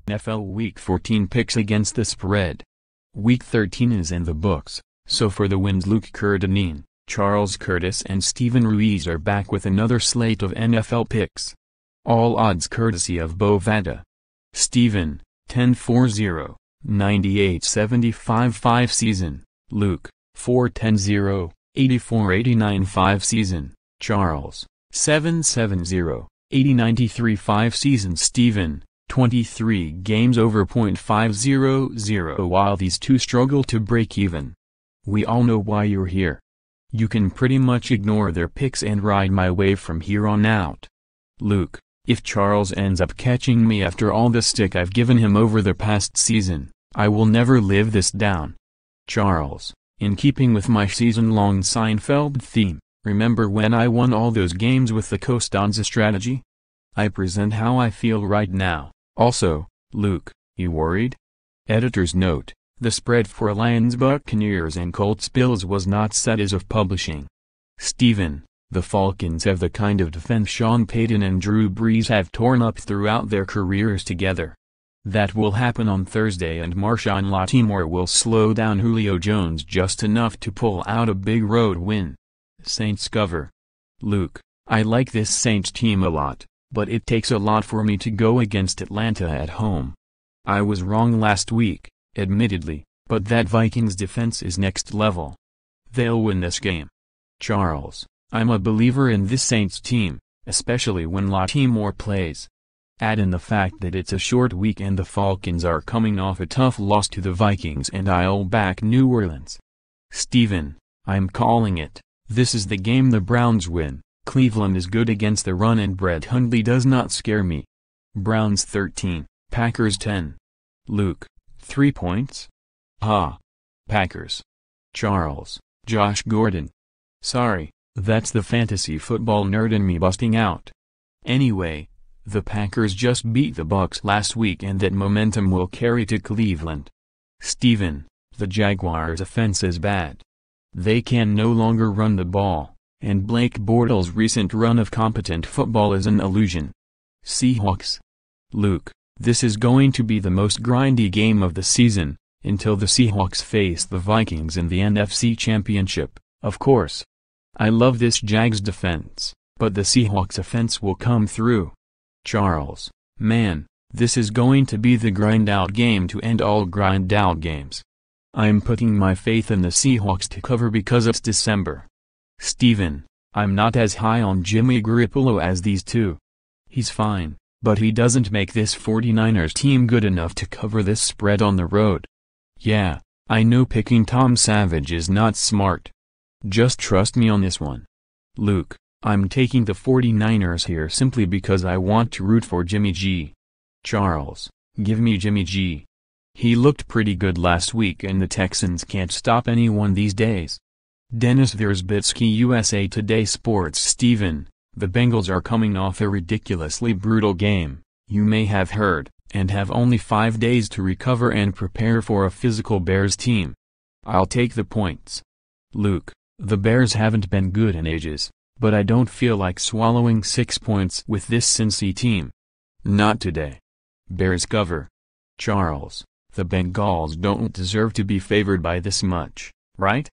NFL Week 14 picks against the spread. Week 13 is in the books, so for the wins Luke Kerr-Dineen, Charles Curtis and Steven Ruiz are back with another slate of NFL picks. All odds courtesy of Bovada. Steven, 10-4-0, 98-75 season. Luke, 4-10-0, 84-89 season. Charles, 7-7-0, 80-93 season. Steven, 23 games over .500 while these two struggle to break even. We all know why you're here. You can pretty much ignore their picks and ride my wave from here on out. Luke, if Charles ends up catching me after all the stick I've given him over the past season, I will never live this down. Charles, in keeping with my season-long Seinfeld theme, remember when I won all those games with the Costanza strategy? I present how I feel right now. Also, Luke, you worried? Editor's note: the spread for Lions Buccaneers and Colts Bills was not set as of publishing. Steven, the Falcons have the kind of defense Sean Payton and Drew Brees have torn up throughout their careers together. That will happen on Thursday, and Marshawn Lattimore will slow down Julio Jones just enough to pull out a big road win. Saints cover. Luke, I like this Saints team a lot, but it takes a lot for me to go against Atlanta at home. I was wrong last week, admittedly, but that Vikings defense is next level. They'll win this game. Charles, I'm a believer in this Saints team, especially when Lattimore plays. Add in the fact that it's a short week and the Falcons are coming off a tough loss to the Vikings, and I'll back New Orleans. Steven, I'm calling it. This is the game the Browns win. Cleveland is good against the run and Brett Hundley does not scare me. Browns 13, Packers 10. Luke, 3 points? Packers. Charles, Josh Gordon. Sorry, that's the fantasy football nerd in me busting out. Anyway, the Packers just beat the Bucs last week and that momentum will carry to Cleveland. Steven, the Jaguars' offense is bad. They can no longer run the ball, and Blake Bortles' recent run of competent football is an illusion. Seahawks. Luke, this is going to be the most grindy game of the season, until the Seahawks face the Vikings in the NFC Championship, of course. I love this Jags defense, but the Seahawks offense will come through. Charles, man, this is going to be the grind-out game to end all grind-out games. I'm putting my faith in the Seahawks to cover because it's December. Steven, I'm not as high on Jimmy Garoppolo as these two. He's fine, but he doesn't make this 49ers team good enough to cover this spread on the road. Yeah, I know picking Tom Savage is not smart. Just trust me on this one. Luke, I'm taking the 49ers here simply because I want to root for Jimmy G. Charles, give me Jimmy G. He looked pretty good last week and the Texans can't stop anyone these days. Dennis Versbitsky, USA Today Sports. Steven, the Bengals are coming off a ridiculously brutal game, you may have heard, and have only 5 days to recover and prepare for a physical Bears team. I'll take the points. Luke, the Bears haven't been good in ages, but I don't feel like swallowing 6 points with this Cincy team. Not today. Bears cover. Charles, the Bengals don't deserve to be favored by this much, right?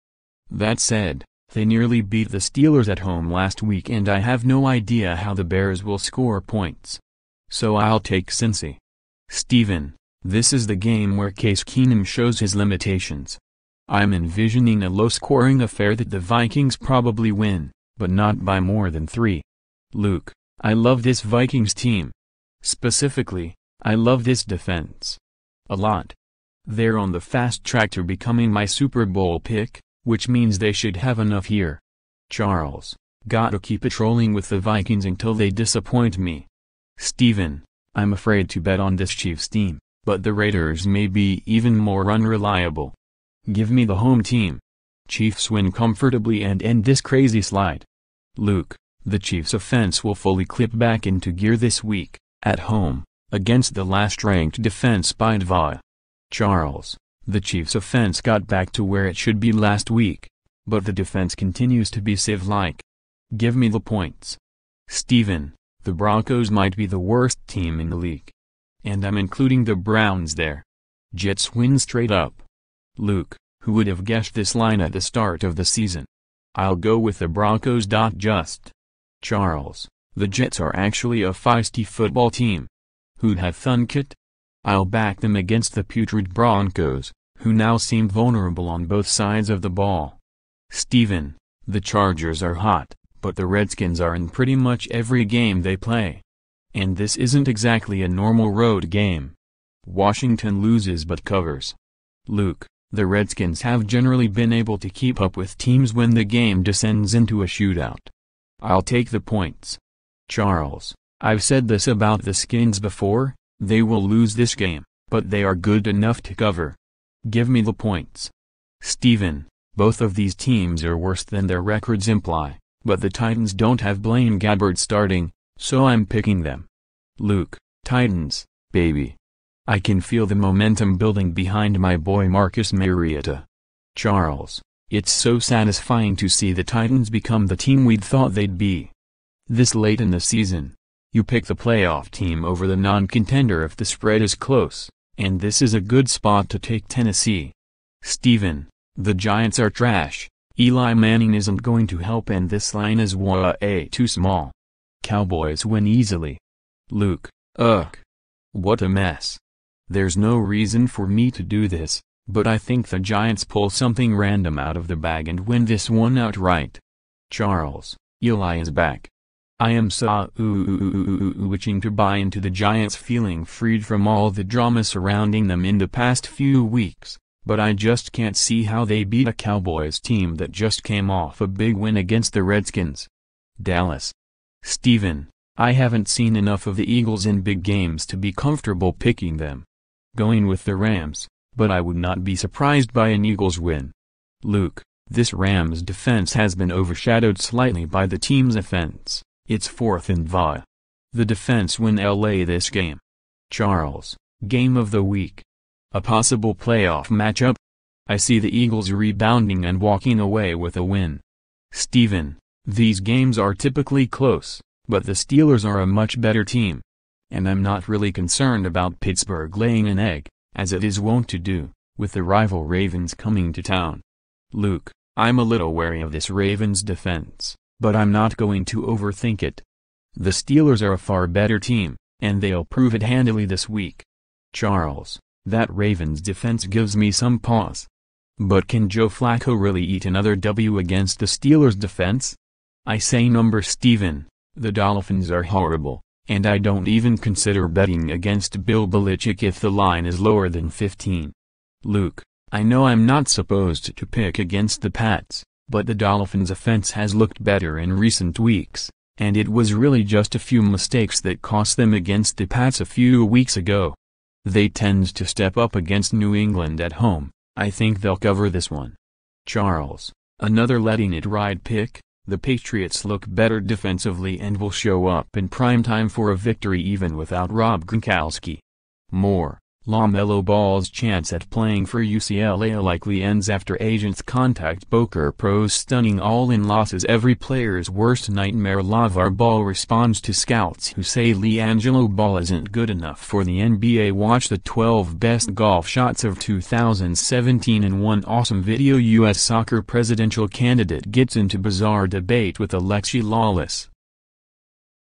That said, they nearly beat the Steelers at home last week and I have no idea how the Bears will score points. So I'll take Cincy. Steven, this is the game where Case Keenum shows his limitations. I'm envisioning a low-scoring affair that the Vikings probably win, but not by more than 3. Luke, I love this Vikings team. Specifically, I love this defense. A lot. They're on the fast track to becoming my Super Bowl pick, which means they should have enough here. Charles, gotta keep it rolling with the Vikings until they disappoint me. Steven, I'm afraid to bet on this Chiefs team, but the Raiders may be even more unreliable. Give me the home team. Chiefs win comfortably and end this crazy slide. Luke, the Chiefs offense will fully clip back into gear this week, at home, against the last-ranked defense by Bovada. Charles, the Chiefs offense got back to where it should be last week, but the defense continues to be sieve-like. Give me the points. Steven, the Broncos might be the worst team in the league. and I'm including the Browns there. Jets win straight up. Luke, who would have guessed this line at the start of the season? I'll go with the Broncos. Just. Charles, the Jets are actually a feisty football team. Who'd have thunk it? I'll back them against the putrid Broncos, who now seem vulnerable on both sides of the ball. Steven, the Chargers are hot, but the Redskins are in pretty much every game they play. And this isn't exactly a normal road game. Washington loses but covers. Luke, the Redskins have generally been able to keep up with teams when the game descends into a shootout. I'll take the points. Charles, I've said this about the Skins before, they will lose this game, but they are good enough to cover. Give me the points. Steven, both of these teams are worse than their records imply, but the Titans don't have Blaine Gabbert starting, so I'm picking them. Luke, Titans, baby. I can feel the momentum building behind my boy Marcus Mariota. Charles, it's so satisfying to see the Titans become the team we'd thought they'd be. This late in the season, you pick the playoff team over the non-contender if the spread is close, and this is a good spot to take Tennessee. Steven, the Giants are trash, Eli Manning isn't going to help and this line is way too small. Cowboys win easily. Luke, ugh. What a mess. There's no reason for me to do this, but I think the Giants pull something random out of the bag and win this one outright. Charles, Eli is back. I am so wishing to buy into the Giants feeling freed from all the drama surrounding them in the past few weeks, but I just can't see how they beat a Cowboys team that just came off a big win against the Redskins. Dallas. Steven, I haven't seen enough of the Eagles in big games to be comfortable picking them. Going with the Rams, but I would not be surprised by an Eagles win. Luke, this Rams defense has been overshadowed slightly by the team's offense. It's 4th and Va. The defense win LA this game. Charles, game of the week. A possible playoff matchup? I see the Eagles rebounding and walking away with a win. Steven, these games are typically close, but the Steelers are a much better team. And I'm not really concerned about Pittsburgh laying an egg, as it is wont to do, with the rival Ravens coming to town. Luke, I'm a little wary of this Ravens defense, but I'm not going to overthink it. The Steelers are a far better team, and they'll prove it handily this week. Charles, that Ravens defense gives me some pause. But can Joe Flacco really eat another W against the Steelers defense? I say number Steven, the Dolphins are horrible. And I don't even consider betting against Bill Belichick if the line is lower than 15. Luke, I know I'm not supposed to pick against the Pats, but the Dolphins' offense has looked better in recent weeks, and it was really just a few mistakes that cost them against the Pats a few weeks ago. They tend to step up against New England at home. I think they'll cover this one. Charles, another letting it ride pick. The Patriots look better defensively and will show up in prime time for a victory even without Rob Gronkowski. More, LaMelo Ball's chance at playing for UCLA likely ends after agents contact poker pros stunning all-in losses. Every player's worst nightmare. LaVar Ball responds to scouts who say LiAngelo Ball isn't good enough for the NBA. Watch the 12 best golf shots of 2017 in one awesome video. U.S. soccer presidential candidate gets into bizarre debate with Alexi Lawless.